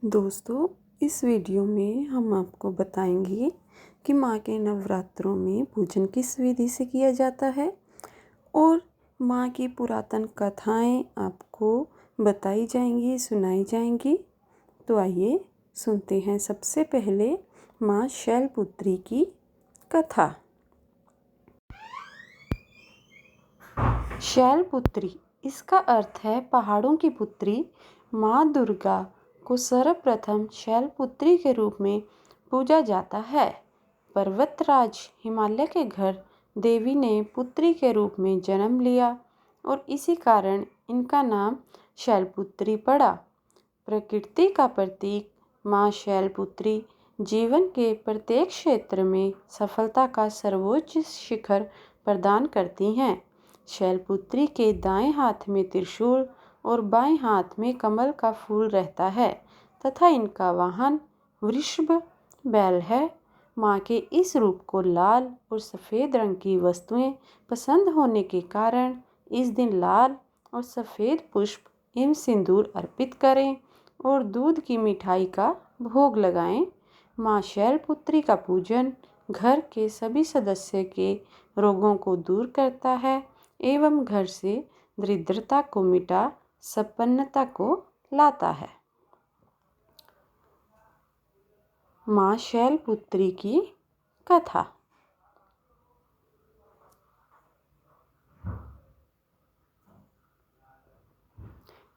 दोस्तों, इस वीडियो में हम आपको बताएंगे कि माँ के नवरात्रों में पूजन किस विधि से किया जाता है और माँ की पुरातन कथाएं आपको बताई जाएंगी, सुनाई जाएंगी। तो आइए सुनते हैं सबसे पहले माँ शैलपुत्री की कथा। शैलपुत्री, इसका अर्थ है पहाड़ों की पुत्री। माँ दुर्गा को सर्वप्रथम शैलपुत्री के रूप में पूजा जाता है। पर्वतराज हिमालय के घर देवी ने पुत्री के रूप में जन्म लिया और इसी कारण इनका नाम शैलपुत्री पड़ा। प्रकृति का प्रतीक माँ शैलपुत्री जीवन के प्रत्येक क्षेत्र में सफलता का सर्वोच्च शिखर प्रदान करती हैं। शैलपुत्री के दाएं हाथ में त्रिशूल और बाएं हाथ में कमल का फूल रहता है तथा इनका वाहन वृषभ बैल है। माँ के इस रूप को लाल और सफ़ेद रंग की वस्तुएं पसंद होने के कारण इस दिन लाल और सफ़ेद पुष्प एवं सिंदूर अर्पित करें और दूध की मिठाई का भोग लगाएं। माँ शैलपुत्री का पूजन घर के सभी सदस्य के रोगों को दूर करता है एवं घर से दरिद्रता को मिटा संपन्नता को लाता है। माँ शैलपुत्री की कथा।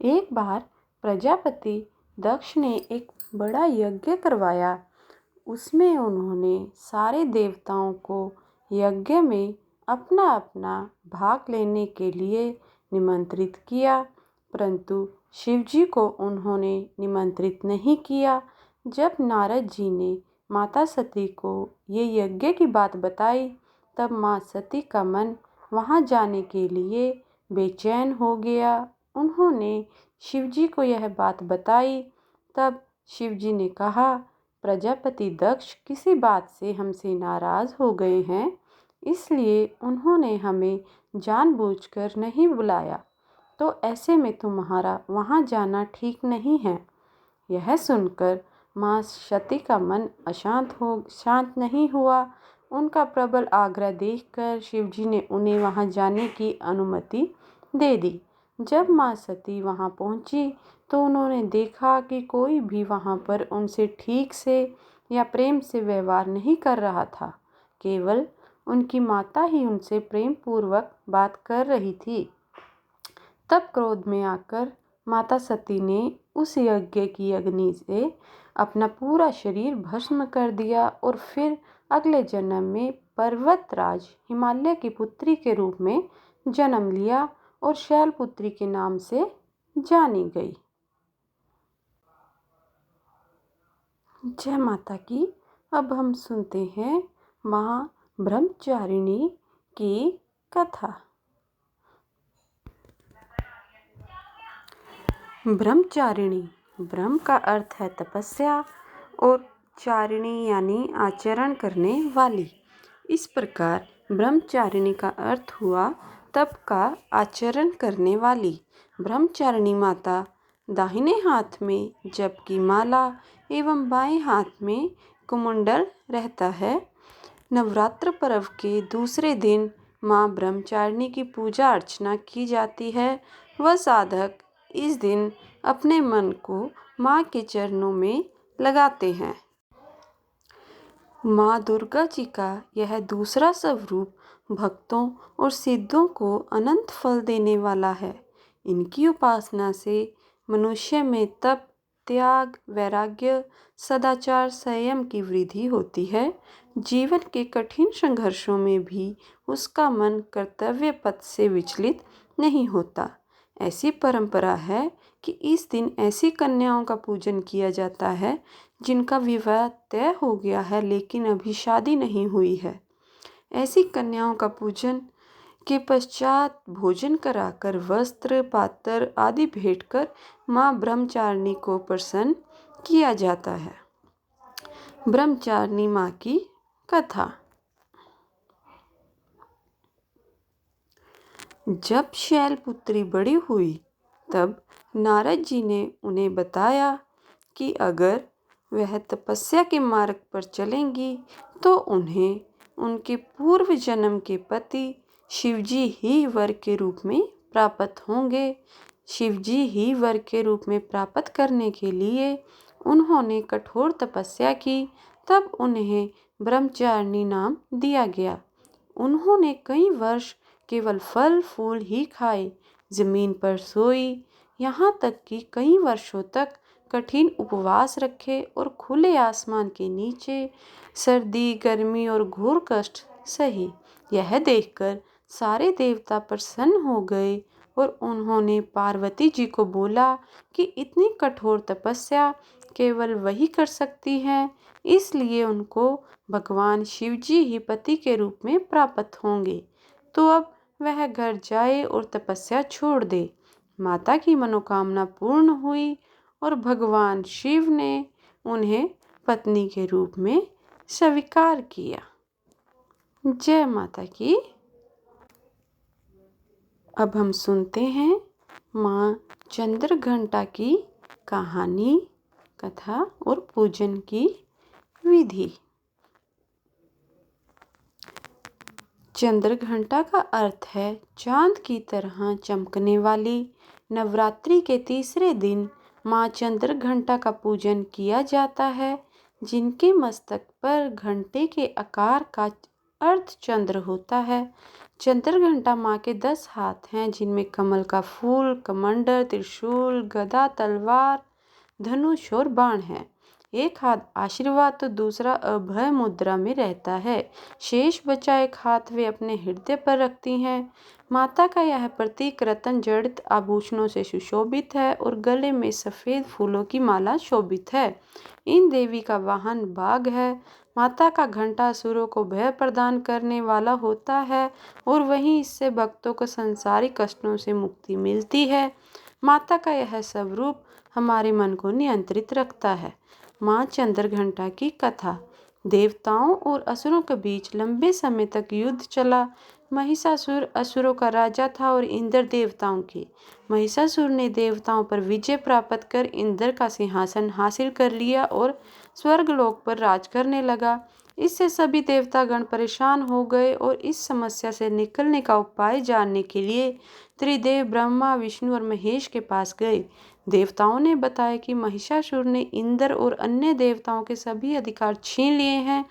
एक बार प्रजापति दक्ष ने एक बड़ा यज्ञ करवाया। उसमें उन्होंने सारे देवताओं को यज्ञ में अपना अपना भाग लेने के लिए निमंत्रित किया, परंतु शिवजी को उन्होंने निमंत्रित नहीं किया। जब नारद जी ने माता सती को ये यज्ञ की बात बताई, तब माँ सती का मन वहाँ जाने के लिए बेचैन हो गया। उन्होंने शिवजी को यह बात बताई, तब शिवजी ने कहा, प्रजापति दक्ष किसी बात से हमसे नाराज़ हो गए हैं, इसलिए उन्होंने हमें जानबूझकर नहीं बुलाया, तो ऐसे में तुम्हारा वहाँ जाना ठीक नहीं है। यह सुनकर माँ सती का मन शांत नहीं हुआ। उनका प्रबल आग्रह देखकर शिवजी ने उन्हें वहाँ जाने की अनुमति दे दी। जब माँ सती वहाँ पहुँची तो उन्होंने देखा कि कोई भी वहाँ पर उनसे ठीक से या प्रेम से व्यवहार नहीं कर रहा था। केवल उनकी माता ही उनसे प्रेम पूर्वक बात कर रही थी। तब क्रोध में आकर माता सती ने उस यज्ञ की अग्नि से अपना पूरा शरीर भस्म कर दिया और फिर अगले जन्म में पर्वतराज हिमालय की पुत्री के रूप में जन्म लिया और शैलपुत्री के नाम से जानी गई। जय माता की। अब हम सुनते हैं माँ ब्रह्मचारिणी की कथा। ब्रह्मचारिणी, ब्रह्म का अर्थ है तपस्या और चारिणी यानी आचरण करने वाली। इस प्रकार ब्रह्मचारिणी का अर्थ हुआ तप का आचरण करने वाली। ब्रह्मचारिणी माता दाहिने हाथ में जप की माला एवं बाएं हाथ में कुमंडल रहता है। नवरात्र पर्व के दूसरे दिन माँ ब्रह्मचारिणी की पूजा अर्चना की जाती है। वह साधक इस दिन अपने मन को माँ के चरणों में लगाते हैं। माँ दुर्गा जी का यह दूसरा स्वरूप भक्तों और सिद्धों को अनंत फल देने वाला है। इनकी उपासना से मनुष्य में तप, त्याग, वैराग्य, सदाचार, संयम की वृद्धि होती है। जीवन के कठिन संघर्षों में भी उसका मन कर्तव्य पथ से विचलित नहीं होता। ऐसी परंपरा है कि इस दिन ऐसी कन्याओं का पूजन किया जाता है जिनका विवाह तय हो गया है लेकिन अभी शादी नहीं हुई है। ऐसी कन्याओं का पूजन के पश्चात भोजन कराकर वस्त्र, पात्र आदि भेंट कर माँ ब्रह्मचारिणी को प्रसन्न किया जाता है। ब्रह्मचारिणी माँ की कथा। जब शैलपुत्री बड़ी हुई तब नारद जी ने उन्हें बताया कि अगर वह तपस्या के मार्ग पर चलेंगी तो उन्हें उनके पूर्व जन्म के पति शिवजी ही वर के रूप में प्राप्त होंगे। शिवजी ही वर के रूप में प्राप्त करने के लिए उन्होंने कठोर तपस्या की, तब उन्हें ब्रह्मचारिणी नाम दिया गया। उन्होंने कई वर्ष केवल फल फूल ही खाए, जमीन पर सोई, यहाँ तक कि कई वर्षों तक कठिन उपवास रखे और खुले आसमान के नीचे सर्दी, गर्मी और घोर कष्ट सही। यह देखकर सारे देवता प्रसन्न हो गए और उन्होंने पार्वती जी को बोला कि इतनी कठोर तपस्या केवल वही कर सकती हैं, इसलिए उनको भगवान शिव जी ही पति के रूप में प्राप्त होंगे। तो अब वह घर जाए और तपस्या छोड़ दे। माता की मनोकामना पूर्ण हुई और भगवान शिव ने उन्हें पत्नी के रूप में स्वीकार किया। जय माता की। अब हम सुनते हैं माँ चंद्रघंटा की कहानी, कथा और पूजन की विधि। चंद्रघंटा का अर्थ है चांद की तरह चमकने वाली। नवरात्रि के तीसरे दिन माँ चंद्रघंटा का पूजन किया जाता है, जिनके मस्तक पर घंटे के आकार का अर्धचंद्र होता है। चंद्रघंटा माँ के 10 हाथ हैं, जिनमें कमल का फूल, कमंडल, त्रिशूल, गदा, तलवार, धनुष और बाण है। एक हाथ आशीर्वाद तो दूसरा अभय मुद्रा में रहता है। शेष बचा एक हाथ वे अपने हृदय पर रखती हैं। माता का यह प्रतीक रत्न जड़ित आभूषणों से सुशोभित है और गले में सफेद फूलों की माला शोभित है। इन देवी का वाहन बाघ है। माता का घंटा असुरों को भय प्रदान करने वाला होता है और वहीं इससे भक्तों को संसारिक कष्टों से मुक्ति मिलती है। माता का यह स्वरूप हमारे मन को नियंत्रित रखता है। माँ चंद्रघंटा की कथा। देवताओं और असुरों के बीच लंबे समय तक युद्ध चला। महिषासुर असुरों का राजा था और इंद्र देवताओं की। महिषासुर ने देवताओं पर विजय प्राप्त कर इंद्र का सिंहासन हासिल कर लिया और स्वर्गलोक पर राज करने लगा। इससे सभी देवतागण परेशान हो गए और इस समस्या से निकलने का उपाय जानने के लिए त्रिदेव ब्रह्मा, विष्णु और महेश के पास गए। देवताओं ने बताया कि महिषासुर ने इंद्र और अन्य देवताओं के सभी अधिकार छीन लिए हैं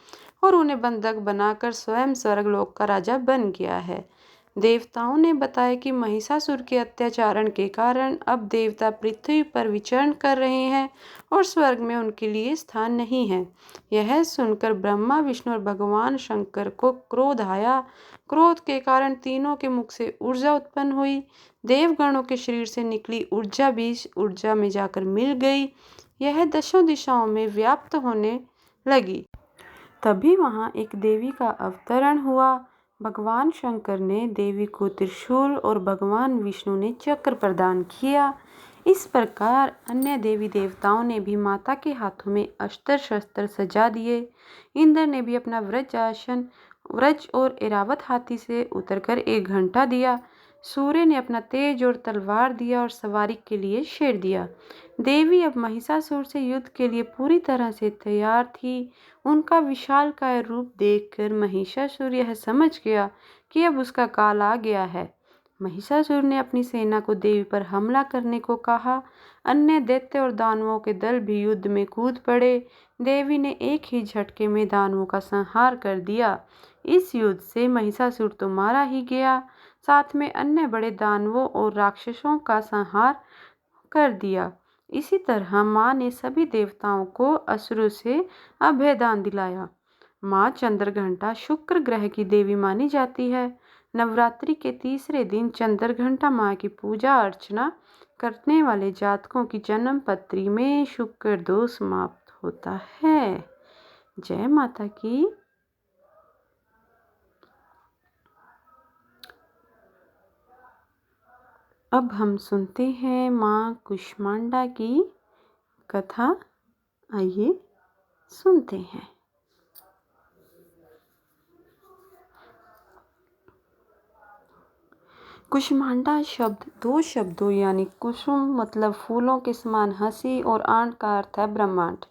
और उन्हें बंधक बनाकर स्वयं स्वर्गलोक का राजा बन गया है। देवताओं ने बताया कि महिषासुर के अत्याचारण के कारण अब देवता पृथ्वी पर विचरण कर रहे हैं और स्वर्ग में उनके लिए स्थान नहीं है। यह सुनकर ब्रह्मा, विष्णु और भगवान शंकर को क्रोध आया। क्रोध के कारण तीनों के मुख से ऊर्जा उत्पन्न हुई। देवगणों के शरीर से निकली ऊर्जा भी ऊर्जा में जाकर मिल गई। यह दशों दिशाओं में व्याप्त होने लगी। तभी वहां एक देवी का अवतरण हुआ। भगवान शंकर ने देवी को त्रिशूल और भगवान विष्णु ने चक्र प्रदान किया। इस प्रकार अन्य देवी देवताओं ने भी माता के हाथों में अस्त्र शस्त्र सजा दिए। इंद्र ने भी अपना व्रज और ऐरावत हाथी से उतरकर एक घंटा दिया। सूर्य ने अपना तेज और तलवार दिया और सवारी के लिए शेर दिया। देवी अब महिषासुर से युद्ध के लिए पूरी तरह से तैयार थी। उनका विशालकाय रूप देखकर महिषासुर यह समझ गया कि अब उसका काल आ गया है। महिषासुर ने अपनी सेना को देवी पर हमला करने को कहा। अन्य दैत्य और दानवों के दल भी युद्ध में कूद पड़े। देवी ने एक ही झटके में दानवों का संहार कर दिया। इस युद्ध से महिषासुर तो मारा ही गया, साथ में अन्य बड़े दानवों और राक्षसों का संहार कर दिया। इसी तरह माँ ने सभी देवताओं को असुरों से अभयदान दिलाया। माँ चंद्रघंटा शुक्र ग्रह की देवी मानी जाती है। नवरात्रि के तीसरे दिन चंद्रघंटा माँ की पूजा अर्चना करने वाले जातकों की जन्म पत्री में शुक्र दोष समाप्त होता है। जय माता की। अब हम सुनते हैं माँ कुष्मांडा की कथा। आइए सुनते हैं। कुष्मांडा शब्द दो शब्दों यानी कुसुम मतलब फूलों के समान हंसी और आंट का अर्थ है ब्रह्मांड,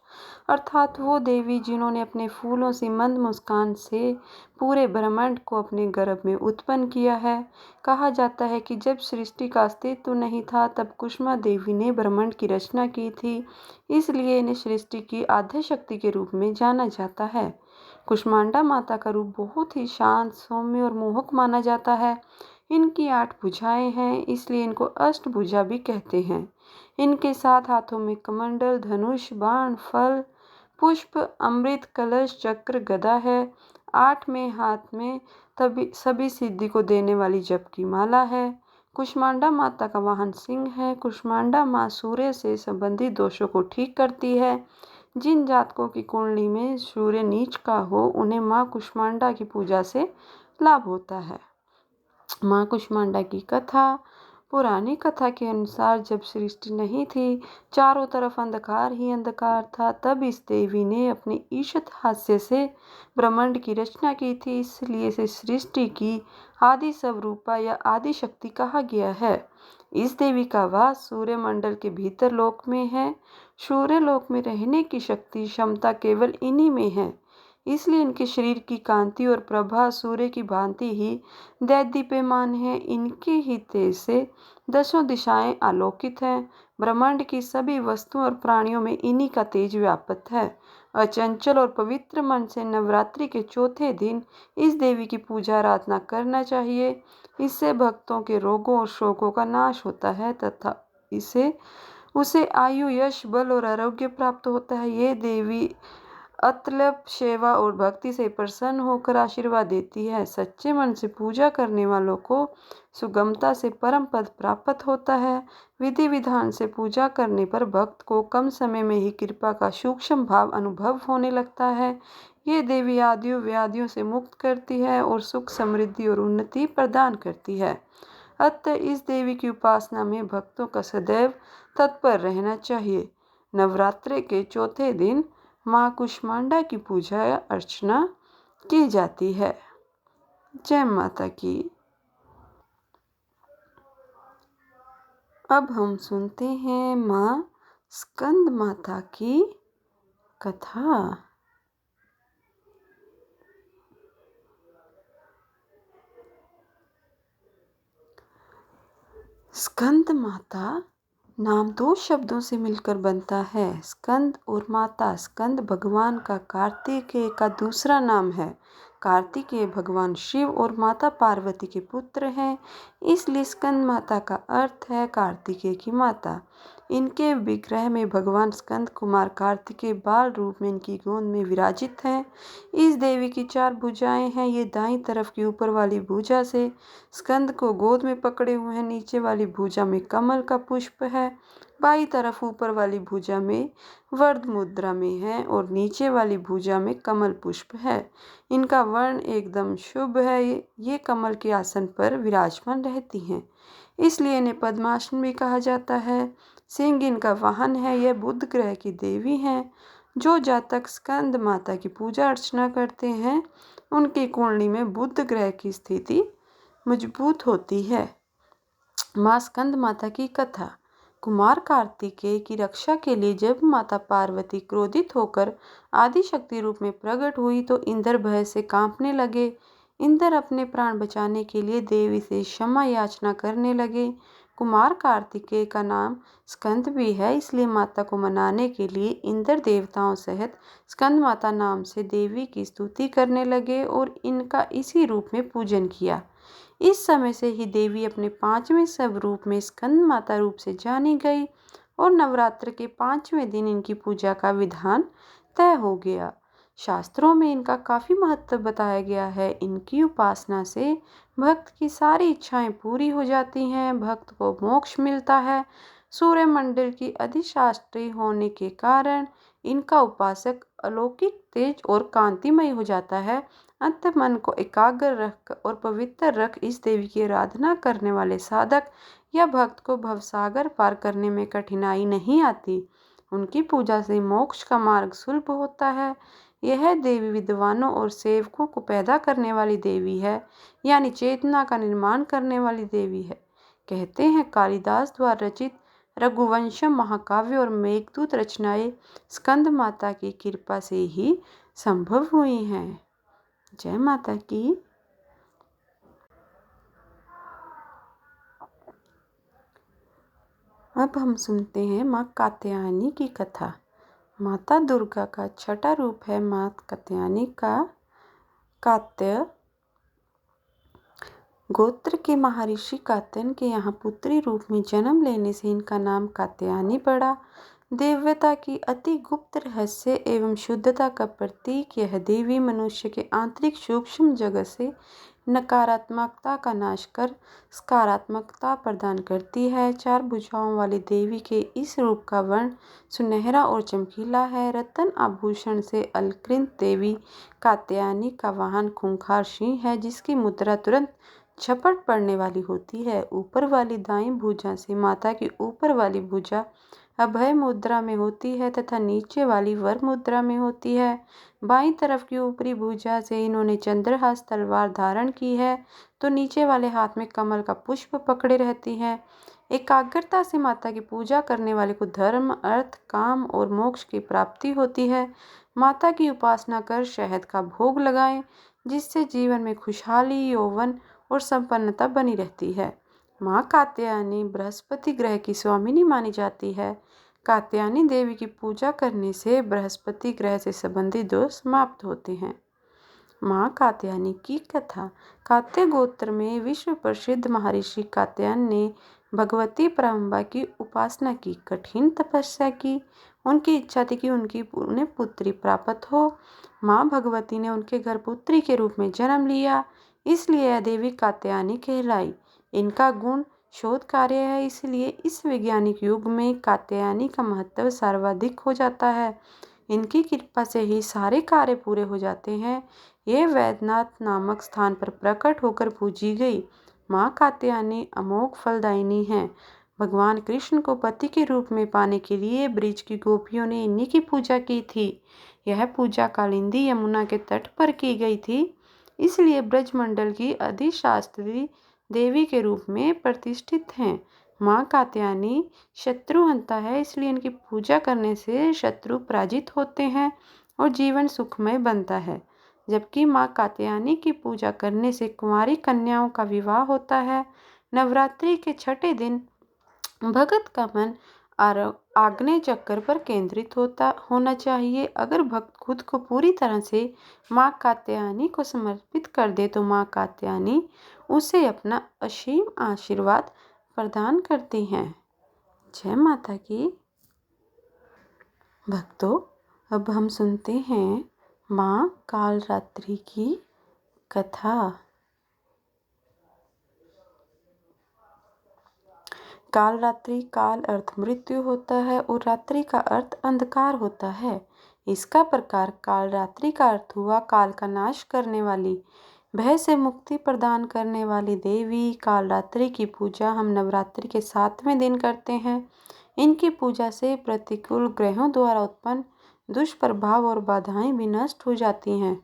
अर्थात वो देवी जिन्होंने अपने फूलों से मंद मुस्कान से पूरे ब्रह्मांड को अपने गर्भ में उत्पन्न किया है। कहा जाता है कि जब सृष्टि का अस्तित्व नहीं था तब कुसुमा देवी ने ब्रह्मांड की रचना की थी, इसलिए इन्हें सृष्टि की आद्य शक्ति के रूप में जाना जाता है। कुष्मांडा माता का रूप बहुत ही शांत, सौम्य और मोहक माना जाता है। इनकी 8 भुजाएं हैं, इसलिए इनको अष्टभुजा भी कहते हैं। इनके 7 हाथों में कमंडल, धनुष, बाण, फल, पुष्प, अमृत, कलश, चक्र, गदा है। 8वें हाथ में तभी सभी सिद्धि को देने वाली जप की माला है। कुष्मांडा माता का वाहन सिंह है। कुष्मांडा माँ सूर्य से संबंधित दोषों को ठीक करती है। जिन जातकों की कुंडली में सूर्य नीच का हो उन्हें माँ कुष्मांडा की पूजा से लाभ होता है। माँ कुष्मांडा की कथा। पुरानी कथा के अनुसार जब सृष्टि नहीं थी, चारों तरफ अंधकार ही अंधकार था, तब इस देवी ने अपने ईशत हास्य से ब्रह्मांड की रचना की थी, इसलिए इसे सृष्टि की आदि स्वरूपा या आदि शक्ति कहा गया है। इस देवी का वास सूर्य मंडल के भीतर लोक में है। सूर्य लोक में रहने की शक्ति क्षमता केवल इन्हीं में है, इसलिए इनके शरीर की कांति और प्रभा सूर्य की भांति ही दैदीप्यमान है। इनके ही तेज से 10 दिशाएं आलोकित हैं। ब्रह्मांड की सभी वस्तुओं और प्राणियों में इन्हीं का तेज व्याप्त है। अचंचल और पवित्र मन से नवरात्रि के चौथे दिन इस देवी की पूजा आराधना करना चाहिए। इससे भक्तों के रोगों और शोकों का नाश होता है तथा उसे आयु, यश, बल और आरोग्य प्राप्त होता है। ये देवी अतुल्य सेवा और भक्ति से प्रसन्न होकर आशीर्वाद देती है। सच्चे मन से पूजा करने वालों को सुगमता से परम पद प्राप्त होता है। विधि विधान से पूजा करने पर भक्त को कम समय में ही कृपा का सूक्ष्म भाव अनुभव होने लगता है। ये देवी आदियों व्याधियों से मुक्त करती है और सुख, समृद्धि और उन्नति प्रदान करती है। अतः इस देवी की उपासना में भक्तों का सदैव तत्पर रहना चाहिए। नवरात्रि के चौथे दिन माँ कुष्मांडा की पूजा अर्चना की जाती है। जय माता की। अब हम सुनते हैं माँ स्कंद माता की कथा। स्कंद माता नाम 2 शब्दों से मिलकर बनता है, स्कंद और माता। स्कंद भगवान का कार्तिकेय का दूसरा नाम है। कार्तिकेय भगवान शिव और माता पार्वती के पुत्र हैं, इसलिए स्कंद माता का अर्थ है कार्तिकेय की माता। इनके विग्रह में भगवान स्कंद कुमार कार्तिकेय बाल रूप में इनकी गोद में विराजित हैं। इस देवी की 4 भुजाएं हैं। ये दाईं तरफ की ऊपर वाली भुजा से स्कंद को गोद में पकड़े हुए हैं। नीचे वाली भुजा में कमल का पुष्प है। बाईं तरफ ऊपर वाली भुजा में वरद मुद्रा में है और नीचे वाली भुजा में कमल पुष्प है। इनका वर्ण एकदम शुभ है। ये कमल के आसन पर विराजमान रहती हैं, इसलिए इन्हें पद्मासन भी कहा जाता है। सिंह इनका वाहन है। यह बुध ग्रह की देवी हैं। जो जातक स्कंद माता की पूजा अर्चना करते हैं उनकी कुंडली में बुध ग्रह की स्थिति मजबूत होती है। माँ स्कंद माता की कथा। कुमार कार्तिकेय की रक्षा के लिए जब माता पार्वती क्रोधित होकर आदि शक्ति रूप में प्रकट हुई तो इंद्र भय से कांपने लगे। इंद्र अपने प्राण बचाने के लिए देवी से क्षमा याचना करने लगे। कुमार कार्तिकेय का नाम स्कंद भी है, इसलिए माता को मनाने के लिए इंद्र देवताओं सहित स्कंद माता नाम से देवी की स्तुति करने लगे और इनका इसी रूप में पूजन किया। इस समय से ही देवी अपने 5वें स्वरूप में स्कंद माता रूप से जानी गई और नवरात्र के 5वें दिन इनकी पूजा का विधान तय हो गया। शास्त्रों में इनका काफ़ी महत्व बताया गया है। इनकी उपासना से भक्त की सारी इच्छाएं पूरी हो जाती हैं, भक्त को मोक्ष मिलता है। सूर्य मंडल की अधिष्ठात्री होने के कारण इनका उपासक अलौकिक तेज और कांतिमय हो जाता है। अंत मन को एकाग्र रख और पवित्र रख इस देवी की आराधना करने वाले साधक या भक्त को भवसागर पार करने में कठिनाई नहीं आती। उनकी पूजा से मोक्ष का मार्ग सुलभ होता है। यह देवी विद्वानों और सेवकों को पैदा करने वाली देवी है, यानी चेतना का निर्माण करने वाली देवी है। कहते हैं कालिदास द्वारा रचित रघुवंशम महाकाव्य और मेघदूत रचनाएं स्कंद माता की कृपा से ही संभव हुई हैं। जय माता की। अब हम सुनते हैं माँ कात्यायनी की कथा। माता दुर्गा का छठा रूप है माँ कात्यायनी का। कात्य गोत्र के महर्षि कात्यायन के यहाँ पुत्री रूप में जन्म लेने से इनका नाम कात्यायनी पड़ा। दिव्यता की अति गुप्त रहस्य एवं शुद्धता का प्रतीक यह देवी मनुष्य के आंतरिक सूक्ष्म जगत से नकारात्मकता का नाश कर सकारात्मकता प्रदान करती है। 4 भुजाओं वाली देवी के इस रूप का वर्ण सुनहरा और चमकीला है। रत्न आभूषण से अलंकृत देवी कात्यायनी का वाहन खूंखार सिंह है, जिसकी मुद्रा तुरंत झपट पड़ने वाली होती है। ऊपर वाली दाईं भुजा से माता की ऊपर वाली भुजा अभय मुद्रा में होती है तथा नीचे वाली वर मुद्रा में होती है। बाईं तरफ की ऊपरी भुजा से इन्होंने चंद्रहास तलवार धारण की है, तो नीचे वाले हाथ में कमल का पुष्प पकड़े रहती हैं। एकाग्रता से माता की पूजा करने वाले को धर्म, अर्थ, काम और मोक्ष की प्राप्ति होती है। माता की उपासना कर शहद का भोग लगाएं, जिससे जीवन में खुशहाली, यौवन और संपन्नता बनी रहती है। माँ कात्यायनी बृहस्पति ग्रह की स्वामिनी मानी जाती है। कात्यायनी देवी की पूजा करने से बृहस्पति ग्रह से संबंधित दोष समाप्त होते हैं। माँ कात्यायनी की कथा। कात्य गोत्र में विश्व प्रसिद्ध महर्षि कात्यायन ने भगवती परम्बा की उपासना की, कठिन तपस्या की। उनकी इच्छा थी कि उन्हें पुत्री प्राप्त हो। माँ भगवती ने उनके घर पुत्री के रूप में जन्म लिया, इसलिए यह देवी कात्यायनी कहलाई। इनका गुण शोध कार्य है, इसलिए इस वैज्ञानिक युग में कात्यायनी का महत्व सर्वाधिक हो जाता है। इनकी कृपा से ही सारे कार्य पूरे हो जाते हैं। ये वैद्यनाथ नामक स्थान पर प्रकट होकर पूजी गई। माँ कात्यायनी अमोघ फलदायिनी है। भगवान कृष्ण को पति के रूप में पाने के लिए ब्रिज की गोपियों ने इन्हीं की पूजा की थी। यह पूजा कालिंदी यमुना के तट पर की गई थी, इसलिए ब्रजमंडल की अधिशास्त्री देवी के रूप में प्रतिष्ठित हैं। माँ कात्यायनी शत्रुहंता है, इसलिए इनकी पूजा करने से शत्रु पराजित होते हैं और जीवन सुखमय बनता है। जबकि माँ कात्यायनी की पूजा करने से कुंवारी कन्याओं का विवाह होता है। नवरात्रि के छठे दिन भगत का मन आग्नेय चक्र पर केंद्रित होना चाहिए। अगर भक्त खुद को पूरी तरह से माँ कात्यायनी को समर्पित कर दे तो माँ कात्यायनी उसे अपना असीम आशीर्वाद प्रदान करती हैं। जय माता की। भक्तों, अब हम सुनते हैं माँ कालरात्रि की कथा। कालरात्रि काल अर्थ मृत्यु होता है और रात्रि का अर्थ अंधकार होता है। इसका प्रकार कालरात्रि का अर्थ हुआ काल का नाश करने वाली, भय से मुक्ति प्रदान करने वाली देवी। कालरात्रि की पूजा हम नवरात्रि के 7वें दिन करते हैं। इनकी पूजा से प्रतिकूल ग्रहों द्वारा उत्पन्न दुष्प्रभाव और बाधाएं भी नष्ट हो जाती हैं।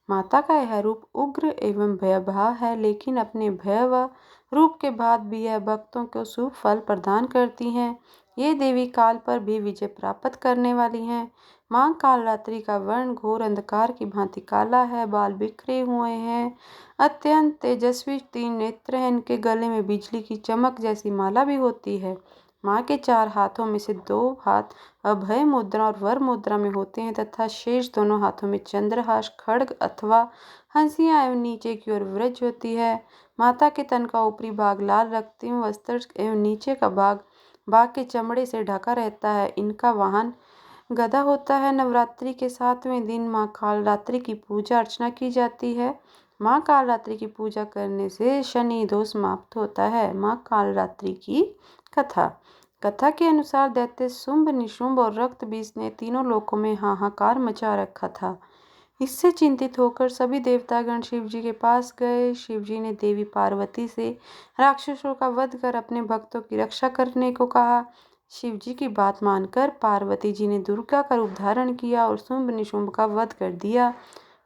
माता का यह रूप उग्र एवं भयावह है, लेकिन अपने भयावह रूप के बाद भी यह भक्तों को शुभ फल प्रदान करती हैं। ये देवी काल पर भी विजय प्राप्त करने वाली हैं। माँ कालरात्रि का वर्ण घोर अंधकार की भांति काला है, बाल बिखरे हुए हैं, अत्यंत तेजस्वी 3 नेत्र हैं। इनके गले में बिजली की चमक जैसी माला भी होती है। माँ के 4 हाथों में से 2 हाथ अभय मुद्रा और वर मुद्रा में होते हैं तथा शेष दोनों हाथों में चंद्रहास, खड्ग अथवा हंसियां एवं नीचे की ओर वृक्ष होती है। माता के तन का ऊपरी भाग लाल रक्तिम वस्त्र एवं नीचे का भाग बाघ के चमड़े से ढका रहता है। इनका वाहन गदा होता है। नवरात्रि के 7वें दिन माँ कालरात्रि की पूजा अर्चना की जाती है। माँ कालरात्रि की पूजा करने से शनि दोष समाप्त होता है। माँ कालरात्रि की कथा। कथा के अनुसार दैत्य शुंभ, निशुंभ और रक्त बीज ने तीनों लोकों में हाहाकार मचा रखा था। इससे चिंतित होकर सभी देवतागण शिवजी के पास गए। शिवजी ने देवी पार्वती से राक्षसों का वध कर अपने भक्तों की रक्षा करने को कहा। शिव जी की बात मानकर पार्वती जी ने दुर्गा का रूप धारण किया और शुंभ निशुंभ का वध कर दिया।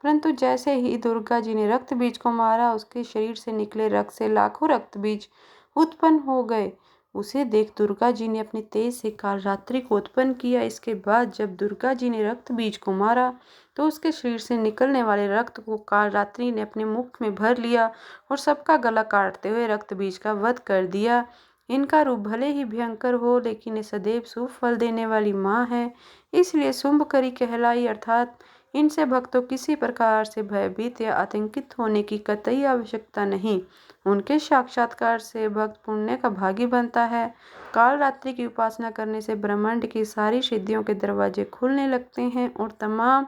परंतु जैसे ही दुर्गा जी ने रक्त बीज को मारा, उसके शरीर से निकले रक्त से लाखों रक्त बीज उत्पन्न हो गए। उसे देख दुर्गा जी ने अपने तेज से कालरात्रि को उत्पन्न किया। इसके बाद जब दुर्गा जी ने रक्त बीज को मारा तो उसके शरीर से निकलने वाले रक्त को कालरात्रि ने अपने मुख में भर लिया और सबका गला काटते हुए रक्त बीज का वध कर दिया। इनका रूप भले ही भयंकर हो, लेकिन ये सदैव शुभ फल देने वाली माँ है, इसलिए शुंभकरी कहलाई। अर्थात इनसे भक्तों किसी प्रकार से भयभीत या आतंकित होने की कतई आवश्यकता नहीं। उनके साक्षात्कार से भक्त पुण्य का भागी बनता है। कालरात्रि की उपासना करने से ब्रह्मांड की सारी सिद्धियों के दरवाजे खुलने लगते हैं और तमाम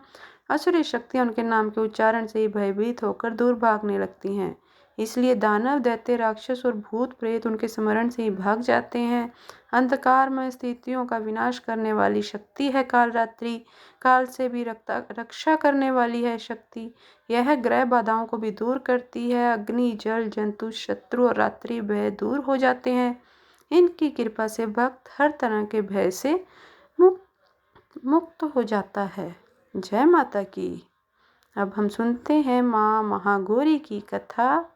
असुरी शक्तियां उनके नाम के उच्चारण से ही भयभीत होकर दूर भागने लगती हैं। इसलिए दानव, दैत्य, राक्षस और भूत प्रेत उनके स्मरण से ही भाग जाते हैं। अंधकारमय स्थितियों का विनाश करने वाली शक्ति है कालरात्रि। काल से भी रक्षा करने वाली है शक्ति। यह ग्रह बाधाओं को भी दूर करती है। अग्नि, जल, जंतु, शत्रु और रात्रि भय दूर हो जाते हैं। इनकी कृपा से भक्त हर तरह के भय से मुक्त हो जाता है। जय माता की। अब हम सुनते हैं माँ महागौरी की कथा।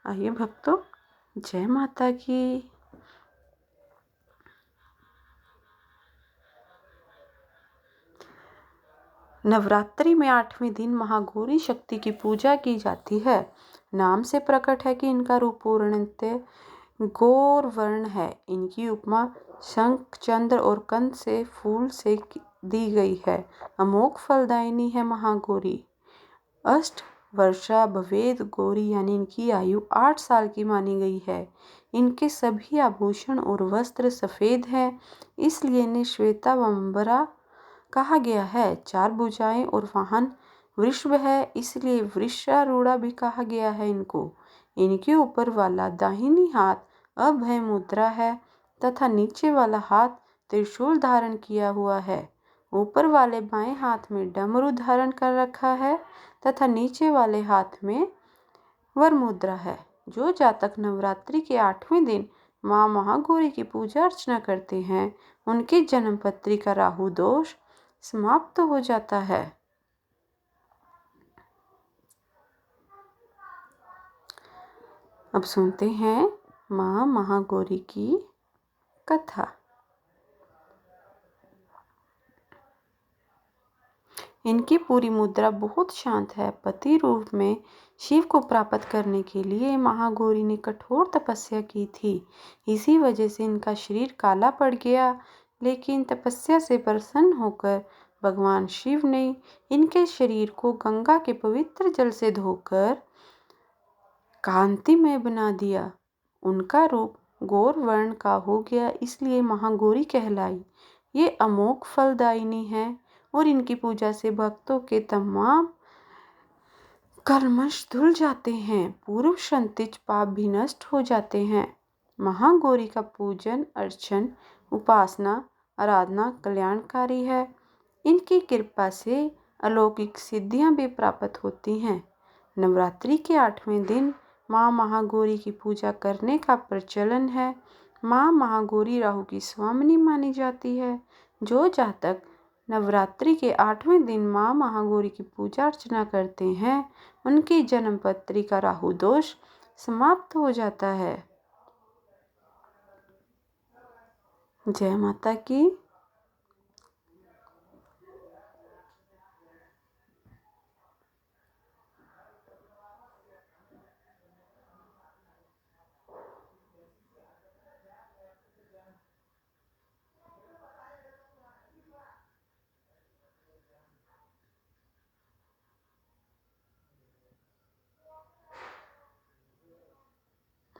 आइए भक्तों, जय माता की। नवरात्रि में 8वें दिन महागौरी शक्ति की पूजा की जाती है। नाम से प्रकट है कि इनका रूप पूर्णतः गौर वर्ण है। इनकी उपमा शंख, चंद्र और कंद से फूल से दी गई है। अमोघ फलदायिनी है महागौरी। अष्ट वर्षा भवेद गौरी यानी इनकी आयु 8 साल की मानी गई है। इनके सभी आभूषण और वस्त्र सफ़ेद हैं, इसलिए इन्हें श्वेता वंबरा कहा गया है। 4 भुजाएं और वाहन वृषभ है, इसलिए वृषारूढ़ा भी कहा गया है इनको। इनके ऊपर वाला दाहिनी हाथ अभय मुद्रा है तथा नीचे वाला हाथ त्रिशूल धारण किया हुआ है। ऊपर वाले बाएं हाथ में डमरू धारण कर रखा है तथा नीचे वाले हाथ में वर मुद्रा है। जो जातक नवरात्रि के 8वें दिन माँ महागौरी की पूजा अर्चना करते हैं, उनकी जन्म पत्री का राहु दोष समाप्त हो जाता है। अब सुनते हैं माँ महागौरी की कथा। इनकी पूरी मुद्रा बहुत शांत है। पति रूप में शिव को प्राप्त करने के लिए महागौरी ने कठोर तपस्या की थी। इसी वजह से इनका शरीर काला पड़ गया, लेकिन तपस्या से प्रसन्न होकर भगवान शिव ने इनके शरीर को गंगा के पवित्र जल से धोकर कांतिमय बना दिया। उनका रूप गौर वर्ण का हो गया, इसलिए महागौरी कहलाई। ये अमोघ फलदायिनी है और इनकी पूजा से भक्तों के तमाम कलमश धुल जाते हैं। पूर्व संचित पाप भी नष्ट हो जाते हैं। महागौरी का पूजन, अर्चन, उपासना, आराधना कल्याणकारी है। इनकी कृपा से अलौकिक सिद्धियां भी प्राप्त होती हैं। नवरात्रि के 8वें दिन माँ महागौरी की पूजा करने का प्रचलन है। माँ महागौरी राहु की स्वामिनी मानी जाती है। जो जातक नवरात्रि के 8वें दिन माँ महागौरी की पूजा अर्चना करते हैं, उनकी जन्म पत्री का राहु दोष समाप्त हो जाता है। जय माता की।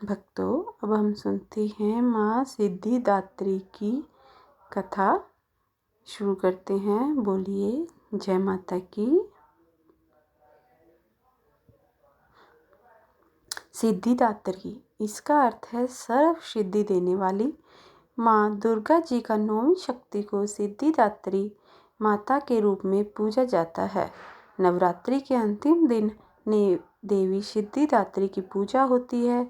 भक्तों, अब हम सुनते हैं माँ सिद्धिदात्री की कथा। शुरू करते हैं। बोलिए जय माता की। सिद्धिदात्री, इसका अर्थ है सर्व सिद्धि देने वाली। माँ दुर्गा जी का 9वीं शक्ति को सिद्धिदात्री माता के रूप में पूजा जाता है। नवरात्रि के अंतिम दिन देवी सिद्धिदात्री की पूजा होती है।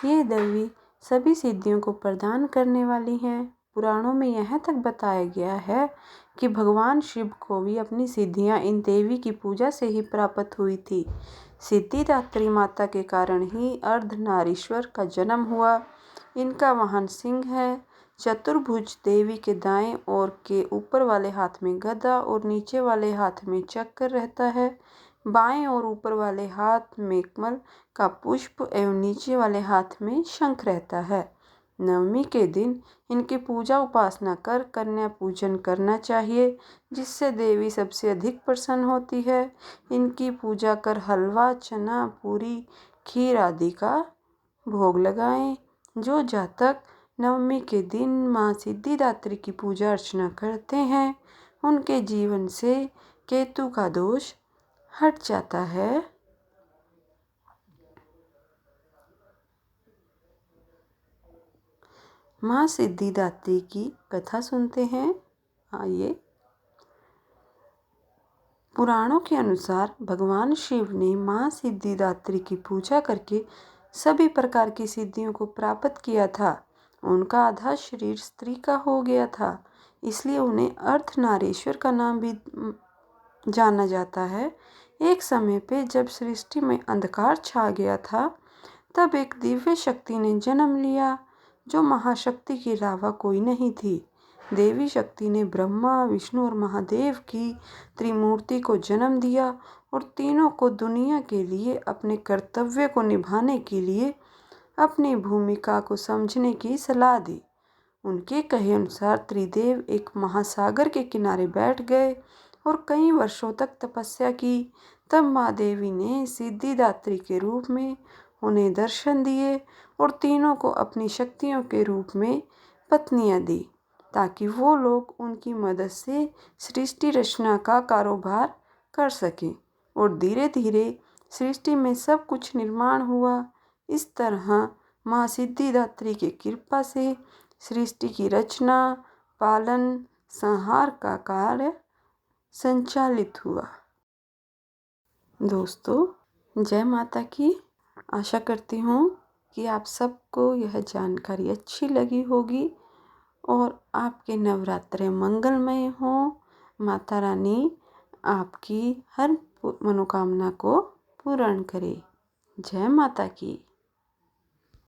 ये देवी सभी सिद्धियों को प्रदान करने वाली हैं। पुराणों में यह तक बताया गया है कि भगवान शिव को भी अपनी सिद्धियां इन देवी की पूजा से ही प्राप्त हुई थी। सिद्धिदात्री माता के कारण ही अर्धनारीश्वर का जन्म हुआ। इनका वाहन सिंह है। चतुर्भुज देवी के दाएं ओर के ऊपर वाले हाथ में गदा और नीचे वाले हाथ में चक्र रहता है। बाएं और ऊपर वाले हाथ में कमल का पुष्प एवं नीचे वाले हाथ में शंख रहता है। नवमी के दिन इनकी पूजा उपासना कर कन्या पूजन करना चाहिए, जिससे देवी सबसे अधिक प्रसन्न होती है। इनकी पूजा कर हलवा, चना, पूरी, खीर आदि का भोग लगाएं। जो जातक नवमी के दिन माँ सिद्धिदात्री की पूजा अर्चना करते हैं, उनके जीवन से केतु का दोष हट जाता है। माँ सिद्धिदात्री की कथा सुनते हैं। आइए। पुराणों के अनुसार भगवान शिव ने माँ सिद्धिदात्री की पूजा करके सभी प्रकार की सिद्धियों को प्राप्त किया था। उनका आधा शरीर स्त्री का हो गया था, इसलिए उन्हें अर्धनारीश्वर का नाम भी जाना जाता है। एक समय पे जब सृष्टि में अंधकार छा गया था, तब एक दिव्य शक्ति ने जन्म लिया, जो महाशक्ति के अलावा कोई नहीं थी। देवी शक्ति ने ब्रह्मा, विष्णु और महादेव की त्रिमूर्ति को जन्म दिया और तीनों को दुनिया के लिए अपने कर्तव्य को निभाने के लिए अपनी भूमिका को समझने की सलाह दी। उनके कहे अनुसार त्रिदेव एक महासागर के किनारे बैठ गए और कई वर्षों तक तपस्या की। तब माँ देवी ने सिद्धिदात्री के रूप में उन्हें दर्शन दिए और तीनों को अपनी शक्तियों के रूप में पत्नियां दी, ताकि वो लोग उनकी मदद से सृष्टि रचना का कारोबार कर सकें। और धीरे धीरे सृष्टि में सब कुछ निर्माण हुआ। इस तरह माँ सिद्धिदात्री की कृपा से सृष्टि की रचना, पालन, संहार का कार्य संचालित हुआ। दोस्तों, जय माता की। आशा करती हूँ कि आप सबको यह जानकारी अच्छी लगी होगी और आपके नवरात्रे मंगलमय हों। माता रानी आपकी हर मनोकामना को पूर्ण करे। जय माता की।